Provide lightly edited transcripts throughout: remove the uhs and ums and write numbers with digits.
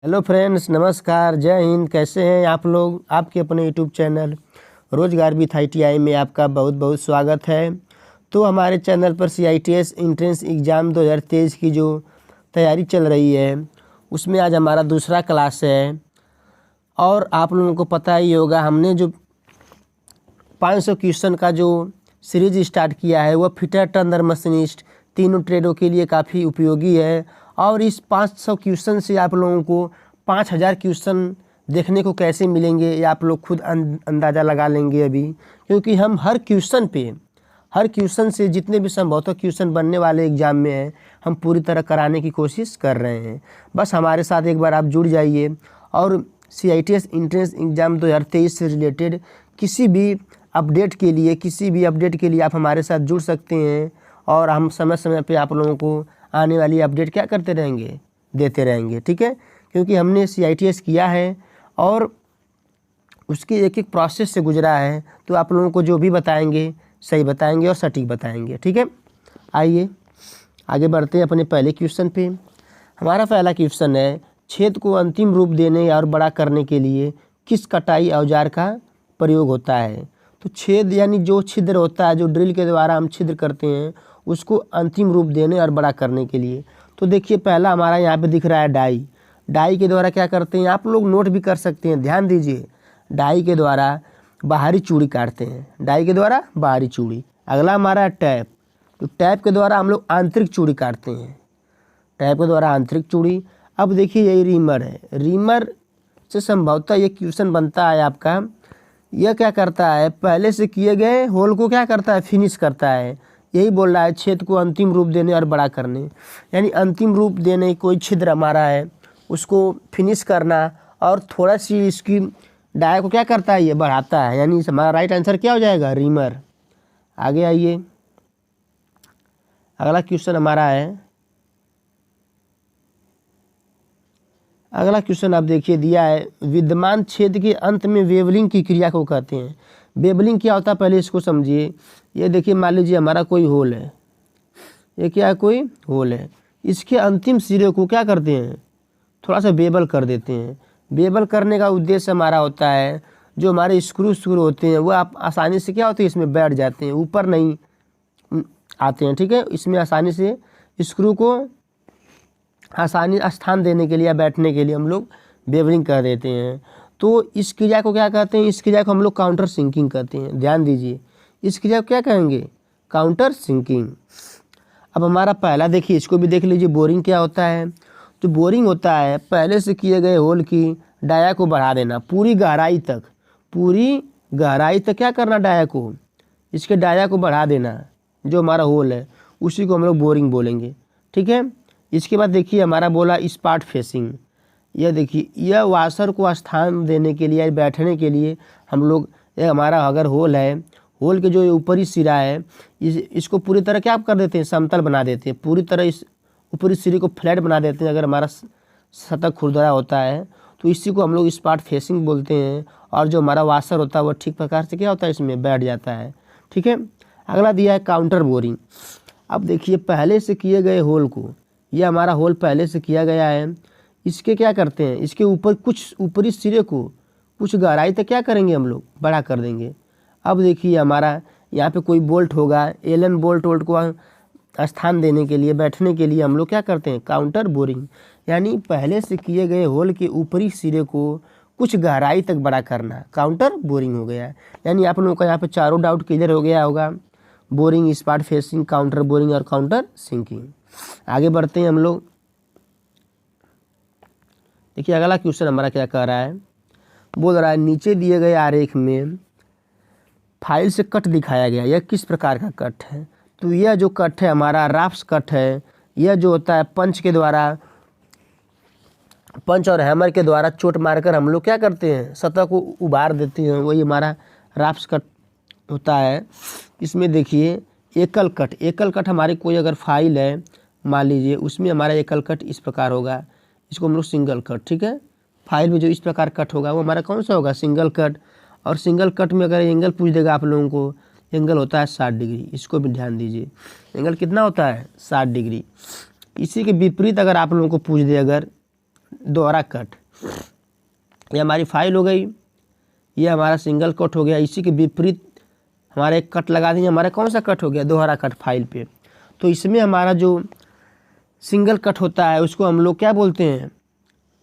Hello friends, नमस्कार, जय हिंद। कैसे हैं आप लोग? आपके अपने यूट्यूब चैनल रोजगार विथ ITI में आपका बहुत बहुत स्वागत है। तो हमारे चैनल पर CITS एंट्रेंस एग्ज़ाम 2023 की जो तैयारी चल रही है उसमें आज हमारा दूसरा क्लास है। और आप लोगों को पता ही होगा, हमने जो 500 क्वेश्चन का जो सीरीज स्टार्ट किया है वह फिटर, टर्नर, मशीनिस्ट तीनों ट्रेडों के लिए काफ़ी उपयोगी है। और इस 500 क्वेश्चन से आप लोगों को 5000 क्वेश्चन देखने को कैसे मिलेंगे ये आप लोग खुद अंदाज़ा लगा लेंगे अभी, क्योंकि हम हर क्वेश्चन से जितने भी संभवतः क्वेश्चन बनने वाले एग्ज़ाम में हैं हम पूरी तरह कराने की कोशिश कर रहे हैं। बस हमारे साथ एक बार आप जुड़ जाइए और CITS एंट्रेंस एग्ज़ाम 2023 से रिलेटेड किसी भी अपडेट के लिए आप हमारे साथ जुड़ सकते हैं। और हम समय समय पे आप लोगों को आने वाली अपडेट क्या करते रहेंगे, देते रहेंगे, ठीक है। क्योंकि हमने CITS किया है और उसके एक एक प्रोसेस से गुजरा है, तो आप लोगों को जो भी बताएंगे सही बताएंगे और सटीक बताएंगे, ठीक है। आइए आगे बढ़ते हैं अपने पहले क्वेश्चन पे। हमारा पहला क्वेश्चन है, छेद को अंतिम रूप देने और बड़ा करने के लिए किस कटाई औजार का प्रयोग होता है? तो छेद यानी जो छिद्र होता है, जो ड्रिल के द्वारा हम छिद्र करते हैं उसको अंतिम रूप देने और बड़ा करने के लिए। तो देखिए पहला हमारा यहाँ पे दिख रहा है डाई के द्वारा क्या करते हैं, आप लोग नोट भी कर सकते हैं, ध्यान दीजिए। डाई के द्वारा बाहरी चूड़ी काटते हैं, डाई के द्वारा बाहरी चूड़ी। अगला हमारा है टैप, तो टैप के द्वारा हम लोग आंतरिक चूड़ी काटते हैं, टैप के द्वारा आंतरिक चूड़ी। अब देखिए यही रीमर है, रीमर से संभवतः ये क्वेश्चन बनता है आपका। यह क्या करता है, पहले से किए गए होल को क्या करता है, फिनिश करता है। यही बोल रहा है छेद को अंतिम रूप देने और बड़ा करने, यानी अंतिम रूप देने, कोई छिद्र हमारा है उसको फिनिश करना और थोड़ा सी इसकी डाया को क्या करता है, ये बढ़ाता है। यानी हमारा राइट आंसर क्या हो जाएगा, रीमर। आगे आइए, अगला क्वेश्चन हमारा है, अगला क्वेश्चन आप देखिए दिया है, विद्यमान छेद के अंत में वेवलिंग की क्रिया को कहते हैं। वेवलिंग क्या होता है पहले इसको समझिए। ये देखिए मान लीजिए हमारा कोई होल है, ये क्या है, कोई होल है, इसके अंतिम सिरे को क्या करते हैं, थोड़ा सा बेबल कर देते हैं। बेबल करने का उद्देश्य हमारा होता है जो हमारे स्क्रू होते हैं वो आप आसानी से क्या होते हैं, इसमें बैठ जाते हैं, ऊपर नहीं आते हैं, ठीक है। इसमें आसानी से स्क्रू को आसानी स्थान देने के लिए या बैठने के लिए हम लोग बेवलिंग कर देते हैं। तो इस क्रिया को क्या कहते हैं, इस क्रिया को हम लोग काउंटर सिंकिंग कहते हैं। ध्यान दीजिए, इस क्रिया को क्या कहेंगे, काउंटर सिंकिंग। अब हमारा पहला देखिए, इसको भी देख लीजिए, बोरिंग क्या होता है। तो बोरिंग होता है पहले से किए गए होल की डाया को बढ़ा देना पूरी गहराई तक क्या करना, डाया को, इसके डाया को बढ़ा देना। जो हमारा होल है उसी को हम लोग बोरिंग बोलेंगे, ठीक है। इसके बाद देखिए हमारा बोला स्पार्ट फेसिंग। यह देखिए, यह वाशर को स्थान देने के लिए, बैठने के लिए हम लोग, यह हमारा अगर होल है, होल के जो ऊपरी सिरा है इसको पूरी तरह क्या कर देते हैं, समतल बना देते हैं, पूरी तरह इस ऊपरी सिरे को फ्लैट बना देते हैं। अगर हमारा सतह खुरदरा होता है तो इसी को हम लोग स्पार्ट फेसिंग बोलते हैं। और जो हमारा वाशर होता है वह ठीक प्रकार से क्या होता है, इसमें बैठ जाता है, ठीक है। अगला दिया है काउंटर बोरिंग। अब देखिए पहले से किए गए होल को, यह हमारा होल पहले से किया गया है, इसके क्या करते हैं, इसके ऊपर कुछ ऊपरी सिरे को कुछ गहराई तक क्या करेंगे, हम लोग बड़ा कर देंगे। अब देखिए हमारा यहाँ पे कोई बोल्ट होगा, एलन बोल्ट को स्थान देने के लिए, बैठने के लिए हम लोग क्या करते हैं, काउंटर बोरिंग। यानी पहले से किए गए होल के ऊपरी सिरे को कुछ गहराई तक बड़ा करना, काउंटर बोरिंग हो गया। यानी आप लोगों का यहाँ पे चारों डाउट क्लियर हो गया होगा, बोरिंग, स्पार्ट फेसिंग, काउंटर बोरिंग और काउंटर सिंकिंग। आगे बढ़ते हैं हम लोग। देखिए अगला क्वेश्चन हमारा क्या कह रहा है, बोल रहा है नीचे दिए गए आरेख में फाइल से कट दिखाया गया, यह किस प्रकार का कट है? तो यह जो कट है हमारा राफ्स कट है। यह जो होता है पंच और हैमर के द्वारा चोट मारकर हम लोग क्या करते हैं, सतह को उभार देते हैं, वही हमारा राफ्स कट होता है। इसमें देखिए एकल कट हमारी कोई अगर फाइल है मान लीजिए, उसमें हमारा एकल कट इस प्रकार होगा, इसको हम लोग सिंगल कट, ठीक है। फाइल में जो इस प्रकार कट होगा वो हमारा कौन सा होगा, सिंगल कट। और सिंगल कट में अगर एंगल पूछ देगा आप लोगों को, एंगल होता है 60 डिग्री, इसको भी ध्यान दीजिए। एंगल कितना होता है, 60 डिग्री। इसी के विपरीत अगर आप लोगों को पूछ दे अगर दोहरा कट। ये हमारी फाइल हो गई, ये हमारा सिंगल कट हो गया। इसी के विपरीत हमारा एक कट लगा देंगे, हमारा कौन सा कट हो गया, दोहरा कट फाइल पे। तो इसमें हमारा जो सिंगल कट होता है उसको हम लोग क्या बोलते हैं,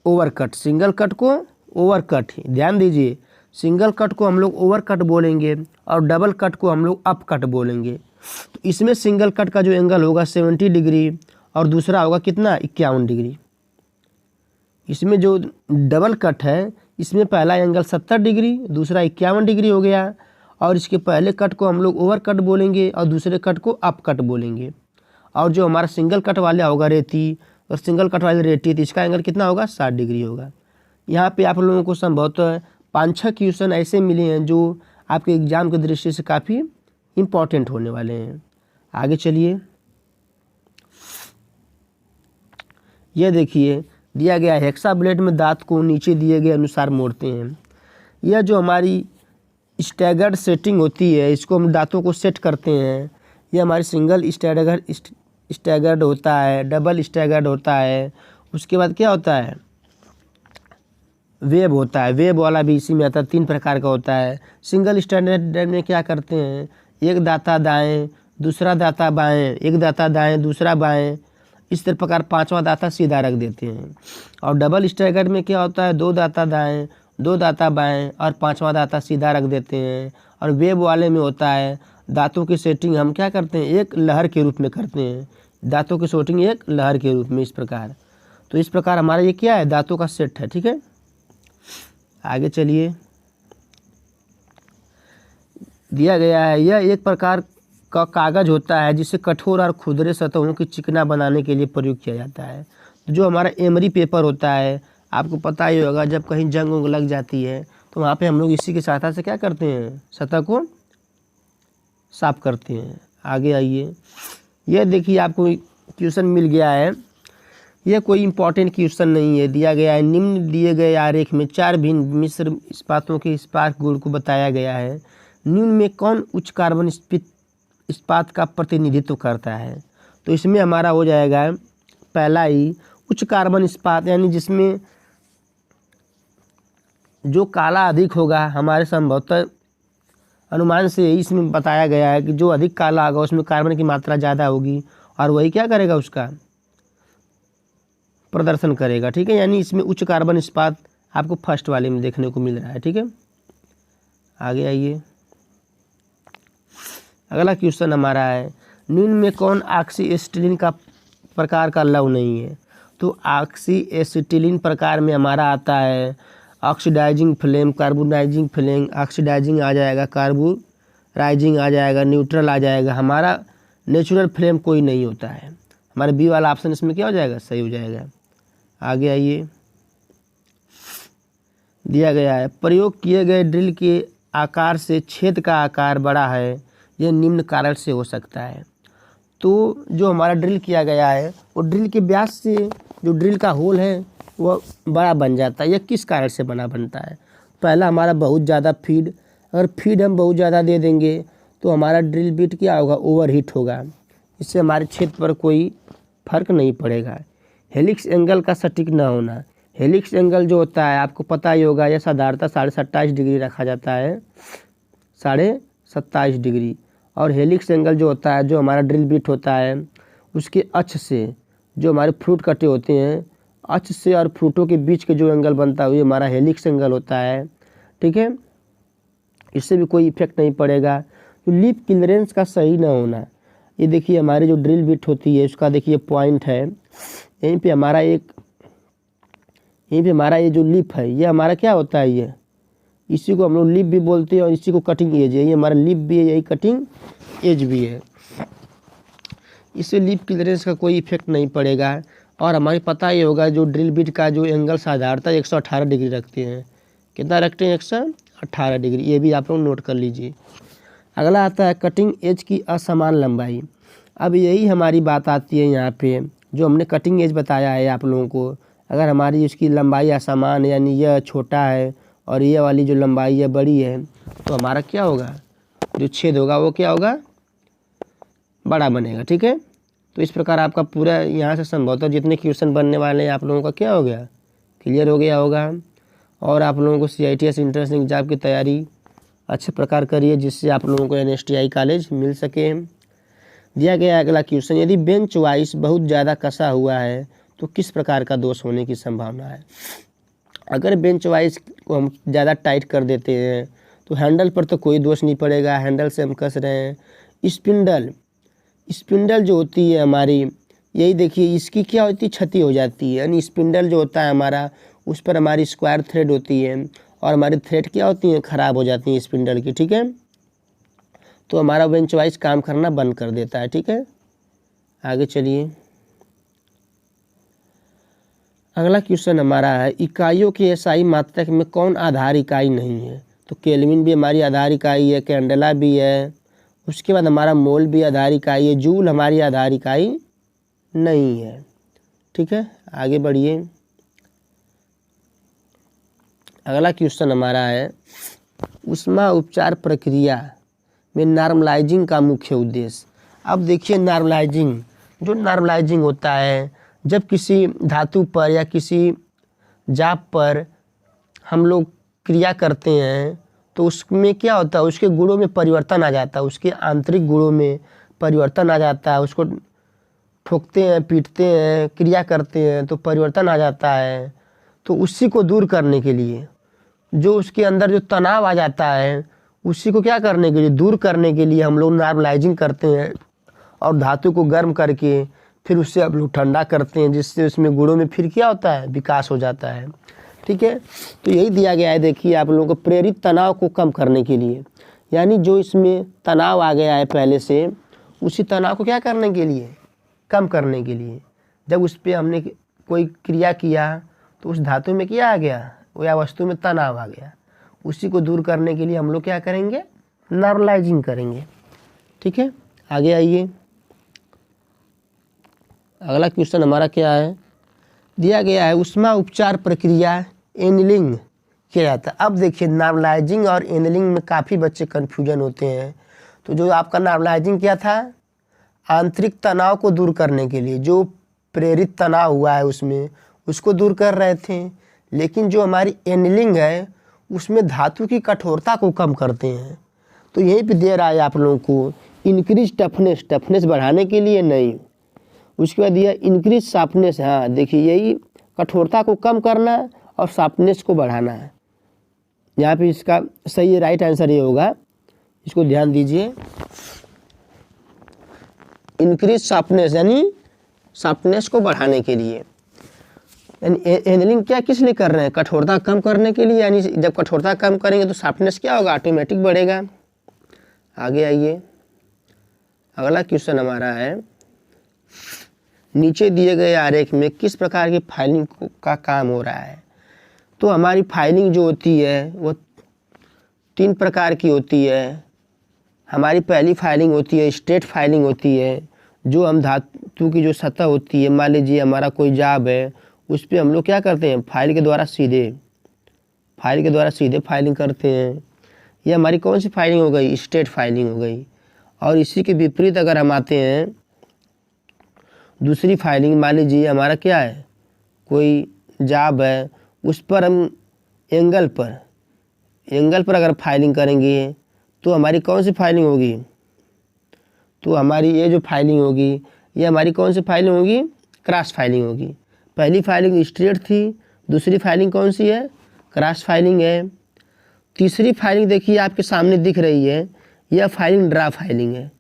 ओवर कट। सिंगल कट को ओवर कट, ध्यान दीजिए, सिंगल कट को हम लोग ओवर कट बोलेंगे और डबल कट को हम लोग अप कट बोलेंगे। तो इसमें सिंगल कट का जो एंगल होगा 70 डिग्री और दूसरा होगा कितना, 51 डिग्री। इसमें जो डबल कट है इसमें पहला एंगल 70 डिग्री, दूसरा 51 डिग्री हो गया। और इसके पहले कट को हम लोग ओवर कट बोलेंगे और दूसरे कट को अप कट बोलेंगे। और जो हमारा सिंगल कट वाला होगा रेती, और सिंगल कट वाली रेती, तो इसका एंगल कितना होगा, 60 डिग्री होगा। यहाँ पे आप लोगों को संभवतः 5-6 क्वेश्चन ऐसे मिले हैं जो आपके एग्जाम की दृष्टि से काफ़ी इम्पॉर्टेंट होने वाले हैं। आगे चलिए, यह देखिए दिया गया है हेक्सा ब्लेड में दांत को नीचे दिए गए अनुसार मोड़ते हैं। यह जो हमारी स्टैगर्ड सेटिंग होती है, इसको हम दांतों को सेट करते हैं। यह हमारी सिंगल स्टैगर्ड होता है, डबल स्टैगर्ड होता है। उसके बाद क्या होता है, वेब होता है। वेब वाला भी इसी में आता है, 3 प्रकार का होता है। सिंगल स्टैंडर्ड में क्या करते हैं, एक दाता दाएं, दूसरा दाता बाएं, एक दाता दाएं, दूसरा बाएं, इस प्रकार 5वां दाता सीधा रख देते हैं। और डबल स्टैगर्ड में क्या होता है, 2 दाता दाएं, 2 दाता बाएं और 5वां दाता सीधा रख देते हैं। और वेब वाले में होता है दांतों की सेटिंग हम क्या करते हैं, एक लहर के रूप में करते हैं। दांतों की सेटिंग एक लहर के रूप में, इस प्रकार। तो इस प्रकार हमारा ये क्या है, दांतों का सेट है, ठीक है। आगे चलिए, दिया गया है यह एक प्रकार का कागज़ होता है जिसे कठोर और खुरदरे सतहों की चिकना बनाने के लिए प्रयोग किया जाता है। तो जो हमारा एमरी पेपर होता है, आपको पता ही होगा, जब कहीं जंग उंग लग जाती है तो वहाँ पे हम लोग इसी की सहायता से क्या करते हैं, सतह को साफ करते हैं। आगे आइए, यह देखिए आपको क्वेश्चन मिल गया है। यह कोई इम्पोर्टेंट क्वेश्चन नहीं है, दिया गया है निम्न दिए गए आरेख में 4 भिन्न मिश्र इस्पातों के स्पार्क गुण को बताया गया है। निम्न में कौन उच्च कार्बन इस्पात का प्रतिनिधित्व करता है। तो इसमें हमारा हो जाएगा पहला ही उच्च कार्बन इस्पात, यानी जिसमें जो काला अधिक होगा, हमारे संभवतः अनुमान से इसमें बताया गया है कि जो अधिक काला होगा उसमें कार्बन की मात्रा ज़्यादा होगी और वही क्या करेगा, उसका प्रदर्शन करेगा, ठीक है। यानी इसमें उच्च कार्बन इस्पात आपको फर्स्ट वाले में देखने को मिल रहा है, ठीक है। आगे आइए, अगला क्वेश्चन हमारा है निम्न में कौन ऑक्सीएसिटिलीन का प्रकार का लवण नहीं है। तो ऑक्सीएसिटिलीन प्रकार में हमारा आता है oxidising flame, carbonising flame, oxidising आ जाएगा, कार्बोराइजिंग आ जाएगा, न्यूट्रल आ जाएगा। हमारा नेचुरल फ्लेम कोई नहीं होता है। हमारे बी वाला ऑप्शन इसमें क्या हो जाएगा, सही हो जाएगा। आगे आइए, दिया गया है प्रयोग किए गए ड्रिल के आकार से छेद का आकार बड़ा है, यह निम्न कारण से हो सकता है। तो जो हमारा ड्रिल किया गया है वो ड्रिल के व्यास से जो ड्रिल का होल है वो बड़ा बन जाता है। यह किस कारण से बनता है, पहला हमारा बहुत ज़्यादा फीड, अगर फीड हम बहुत ज़्यादा दे देंगे तो हमारा ड्रिल बिट क्या होगा, ओवरहीट होगा। इससे हमारे क्षेत्र पर कोई फर्क नहीं पड़ेगा। हेलिक्स एंगल का सटीक न होना, हेलिक्स एंगल जो होता है आपको पता ही होगा, यह साधारणतः 27.5 डिग्री रखा जाता है, 27.5 डिग्री। और हेलिक्स एंगल जो होता है, जो हमारा ड्रिल बिट होता है उसके अक्ष से जो हमारे फ्रूट कटे होते हैं, अक्ष से और फ्रूटों के बीच के जो एंगल बनता है वो हमारा हेलिक्स एंगल होता है, ठीक है। इससे भी कोई इफेक्ट नहीं पड़ेगा। तो लिप क्लियरेंस का सही ना होना, ये देखिए हमारी जो ड्रिल बिट होती है उसका देखिए पॉइंट है, यहीं पे हमारा ये जो लिप है ये हमारा क्या होता है, ये इसी को हम लोग लिप भी बोलते हैं और इसी को कटिंग एज है। ये हमारा लिप भी है, यही कटिंग एज भी है। इससे लिप क्लियरेंस का कोई इफेक्ट नहीं पड़ेगा। और हमारे पता ही होगा जो ड्रिल बिट का जो एंगल साधारणतः 118 डिग्री रखते हैं। कितना रखते हैं, 118 डिग्री। ये भी आप लोग नोट कर लीजिए। अगला आता है कटिंग एज की असमान लंबाई। अब यही हमारी बात आती है यहाँ पे, जो हमने कटिंग एज बताया है आप लोगों को, अगर हमारी उसकी लंबाई असमान है, यानी यह छोटा है और ये वाली जो लंबाई है बड़ी है, तो हमारा क्या होगा, जो छेद होगा वो क्या होगा, बड़ा बनेगा, ठीक है। तो इस प्रकार आपका पूरा यहाँ से संभवतः जितने क्वेश्चन बनने वाले हैं आप लोगों का क्या हो गया, क्लियर हो गया होगा। और आप लोगों को CITS एंट्रेंस एग्जाम की तैयारी अच्छे प्रकार करिए, जिससे आप लोगों को NSTI कॉलेज मिल सके। दिया गया अगला क्वेश्चन, यदि बेंच वाइस बहुत ज़्यादा कसा हुआ है तो किस प्रकार का दोष होने की संभावना है। अगर बेंच वाइस को हम ज़्यादा टाइट कर देते हैं तो हैंडल पर तो कोई दोष नहीं पड़ेगा, हैंडल से हम कस रहे हैं। स्पिंडल जो होती है हमारी, यही देखिए इसकी क्या होती है, क्षति हो जाती है। यानी स्पिंडल जो होता है हमारा, उस पर हमारी स्क्वायर थ्रेड होती है और हमारी थ्रेड क्या होती है, ख़राब हो जाती है स्पिंडल की, ठीक है। तो हमारा बेंच वाइज काम करना बंद कर देता है, ठीक है। आगे चलिए, अगला क्वेश्चन हमारा है, इकाइयों की SI मात्रक में कौन आधार इकाई नहीं है। तो केल्विन भी हमारी आधार इकाई है, कैंडेला भी है, उसके बाद हमारा मोल भी आधार इकाई है, जूल हमारी आधार इकाई नहीं है, ठीक है। आगे बढ़िए, अगला क्वेश्चन हमारा है, ऊष्मा उपचार प्रक्रिया में नॉर्मलाइजिंग का मुख्य उद्देश्य। अब देखिए नॉर्मलाइजिंग होता है, जब किसी धातु पर या किसी जाप पर हम लोग क्रिया करते हैं तो उसमें क्या होता है, उसके गुणों में परिवर्तन आ जाता है, उसके आंतरिक गुणों में परिवर्तन आ जाता है। उसको ठोकते हैं, पीटते हैं, क्रिया करते हैं तो परिवर्तन आ जाता है। तो उसी को दूर करने के लिए, जो उसके अंदर जो तनाव आ जाता है, उसी को क्या करने के लिए, दूर करने के लिए हम लोग नॉर्मलाइजिंग करते हैं और धातु को गर्म करके फिर उससे हम लोग ठंडा करते हैं, जिससे उसमें गुणों में फिर क्या होता है, विकास हो जाता है, ठीक है। तो यही दिया गया है, देखिए आप लोगों को प्रेरित तनाव को कम करने के लिए, यानी जो इसमें तनाव आ गया है पहले से, उसी तनाव को क्या करने के लिए, कम करने के लिए। जब उस पर हमने कोई क्रिया किया तो उस धातु में क्या आ गया, या वस्तु में तनाव आ गया, उसी को दूर करने के लिए हम लोग क्या करेंगे, नॉर्मलाइजिंग करेंगे, ठीक है। आगे आइए, अगला क्वेश्चन हमारा क्या है, दिया गया है, ऊष्मा उपचार प्रक्रिया एनीलिंग किया जाता है। अब देखिए नॉर्मलाइजिंग और एनीलिंग में काफ़ी बच्चे कन्फ्यूजन होते हैं। तो जो आपका नॉर्मलाइजिंग क्या था, आंतरिक तनाव को दूर करने के लिए, जो प्रेरित तनाव हुआ है उसमें, उसको दूर कर रहे थे। लेकिन जो हमारी एनीलिंग है उसमें धातु की कठोरता को कम करते हैं। तो यहीं पे दे रहा है आप लोगों को इंक्रीज टफनेस बढ़ाने के लिए नहीं, उसके बाद यह इंक्रीज शार्पनेस, हाँ देखिए यही कठोरता को कम करना और शार्पनेस को बढ़ाना है। यहाँ पे इसका सही राइट आंसर ये होगा, इसको ध्यान दीजिए। इंक्रीज शार्पनेस यानी शार्पनेस को बढ़ाने के लिए, यानी एनीलिंग क्या किस लिए कर रहे हैं, कठोरता कम करने के लिए। यानी जब कठोरता कम करेंगे तो शार्पनेस क्या होगा, ऑटोमेटिक बढ़ेगा। आगे आइए, अगला क्वेश्चन हमारा है, नीचे दिए गए आरेख में किस प्रकार की फाइलिंग का काम हो रहा है। तो हमारी फाइलिंग जो होती है वो 3 प्रकार की होती है। हमारी पहली फाइलिंग होती है स्ट्रेट फाइलिंग होती है, जो हम धातु की जो सतह होती है, मान लीजिए हमारा कोई जाब है, उस पर हम लोग क्या करते हैं, फाइल के द्वारा सीधे फाइलिंग करते हैं। ये हमारी कौन सी फाइलिंग हो गई, स्ट्रेट फाइलिंग हो गई। और इसी के विपरीत अगर हम आते हैं दूसरी फाइलिंग, मान लीजिए हमारा क्या है, कोई जाब है, उस पर हम एंगल पर अगर फाइलिंग करेंगे तो हमारी कौन सी फाइलिंग होगी, तो हमारी ये जो फाइलिंग होगी ये हमारी कौन सी फाइलिंग होगी, क्रॉस फाइलिंग होगी। पहली फाइलिंग स्ट्रेट थी, दूसरी फाइलिंग कौन सी है, क्रॉस फाइलिंग है। तीसरी फाइलिंग देखिए आपके सामने दिख रही है, यह फाइलिंग ड्रा फाइलिंग है।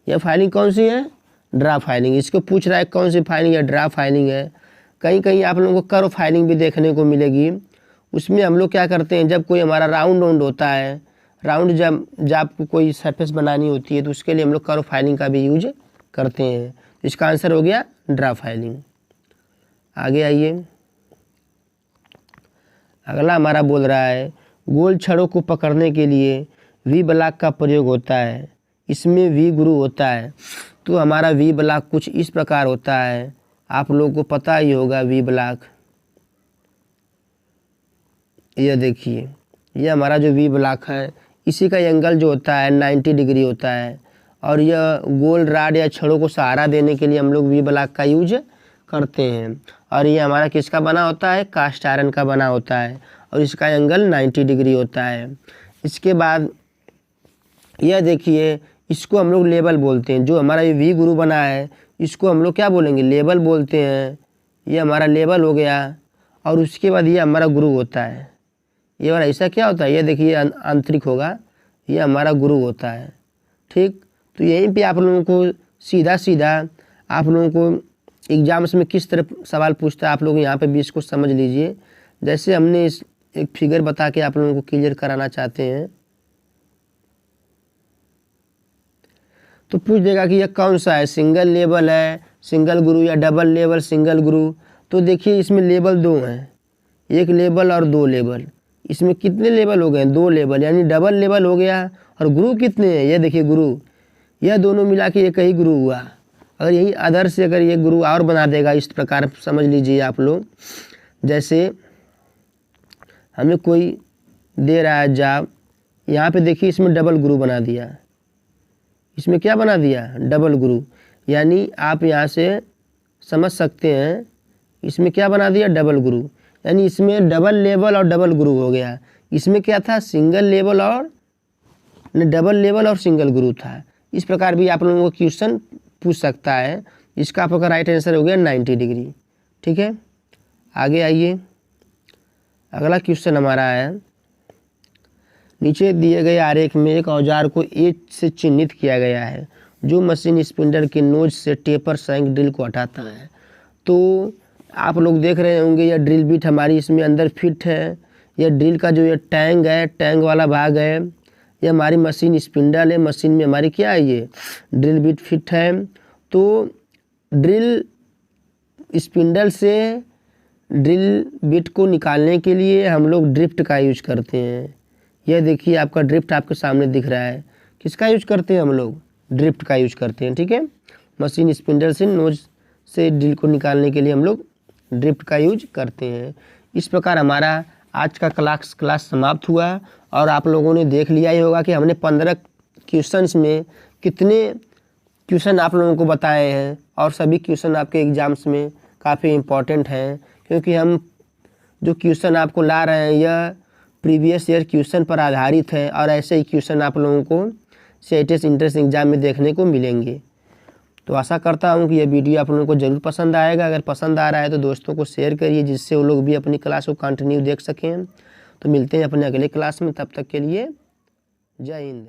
यह फाइलिंग कौन सी है, ड्रा फाइलिंग। इसको पूछ रहा है कौन सी फाइलिंग है, ड्रा फाइलिंग है। कहीं कहीं आप लोगों को कर्व फाइलिंग भी देखने को मिलेगी। उसमें हम लोग क्या करते हैं, जब कोई हमारा राउंड होता है, जब आपको कोई सरफेस बनानी होती है तो उसके लिए हम लोग कर्व फाइलिंग का भी यूज करते हैं। इसका आंसर हो गया ड्रा फाइलिंग। आगे आइए, अगला हमारा बोल रहा है, गोल छड़ों को पकड़ने के लिए वी ब्लॉक का प्रयोग होता है, इसमें वी ग्रूव होता है। तो हमारा वी ब्लॉक कुछ इस प्रकार होता है, आप लोगों को पता ही होगा वी ब्लॉक। यह देखिए, यह हमारा जो वी ब्लॉक है, इसी का एंगल जो होता है 90 डिग्री होता है। और यह गोल राड या छड़ों को सहारा देने के लिए हम लोग वी ब्लॉक का यूज करते हैं। और ये हमारा किसका बना होता है, कास्ट आयरन का बना होता है और इसका एंगल 90 डिग्री होता है। इसके बाद यह देखिए, इसको हम लोग लेबल बोलते हैं। जो हमारा ये वी ग्रुव बना है इसको हम लोग क्या बोलेंगे, लेबल बोलते हैं। ये हमारा लेबल हो गया और उसके बाद ये हमारा ग्रुव होता है। ये वाला ऐसा क्या होता है, ये देखिए आंतरिक होगा, ये हमारा ग्रुव होता है। ठीक, तो यहीं पे आप लोगों को सीधा सीधा आप लोगों को एग्जाम्स में किस तरह सवाल पूछता है, आप लोग यहाँ पे भी इसको समझ लीजिए। जैसे हमने इस एक फिगर बता के आप लोगों को क्लियर कराना चाहते हैं, तो पूछ देगा कि यह कौन सा है, सिंगल लेबल है, सिंगल ग्रुव या डबल लेबल सिंगल ग्रुव। तो देखिए इसमें लेबल दो हैं, एक लेबल और दो लेबल। इसमें कितने लेबल हो गए, दो लेबल, यानी डबल लेबल हो गया। और ग्रुव कितने हैं, ये देखिए ग्रुव, यह दोनों मिला के एक ही ग्रुव हुआ। अगर यही अदर से अगर ये ग्रुव और बना देगा, इस प्रकार समझ लीजिए आप लोग। जैसे हमें कोई दे रहा है जॉब, यहाँ पे देखिए इसमें डबल ग्रुव बना दिया, इसमें क्या बना दिया, डबल ग्रुव। यानी आप यहाँ से समझ सकते हैं इसमें क्या बना दिया, डबल ग्रुव। यानी इसमें डबल लेबल और डबल ग्रुव हो गया। इसमें क्या था, सिंगल लेबल और डबल लेबल और सिंगल ग्रुव था। इस प्रकार भी आप लोगों को क्वेश्चन पूछ सकता है। इसका आपका राइट आंसर हो गया 90 डिग्री। ठीक है, आगे आइए। अगला क्वेश्चन हमारा है, नीचे दिए गए आरेख में एक औजार को एच से चिन्हित किया गया है जो मशीन स्पिंडल के नोज से टेपर सैंक ड्रिल को हटाता है। तो आप लोग देख रहे होंगे यह ड्रिल बिट हमारी इसमें अंदर फिट है। यह ड्रिल का जो ये टैंग है, टैंग वाला भाग है, ये हमारी मशीन स्पिंडल है। मशीन में हमारी क्या है, ये ड्रिल बिट फिट है। तो ड्रिल स्पिंडल से ड्रिल बिट को निकालने के लिए हम लोग ड्रिफ्ट का यूज करते हैं। यह देखिए आपका ड्रिफ्ट आपके सामने दिख रहा है, किसका यूज करते हैं हम लोग, ड्रिफ्ट का यूज करते हैं। ठीक है, मशीन स्पिंडल से नोज से ड्रिल को निकालने के लिए हम लोग ड्रिफ्ट का यूज करते हैं। इस प्रकार हमारा आज का क्लास समाप्त हुआ और आप लोगों ने देख लिया ही होगा कि हमने 15 क्वेश्चंस में कितने क्वेश्चन आप लोगों को बताए हैं और सभी क्वेश्चन आपके एग्जाम्स में काफ़ी इम्पोर्टेंट हैं, क्योंकि हम जो क्वेश्चन आपको ला रहे हैं यह प्रीवियस ईयर क्वेश्चन पर आधारित है और ऐसे ही क्वेश्चन आप लोगों को CITS एंट्रेंस एग्जाम में देखने को मिलेंगे। तो आशा करता हूँ कि यह वीडियो आप लोगों को ज़रूर पसंद आएगा। अगर पसंद आ रहा है तो दोस्तों को शेयर करिए, जिससे वो लोग भी अपनी क्लास को कंटिन्यू देख सकें। तो मिलते हैं अपने अगले क्लास में, तब तक के लिए जय हिंद।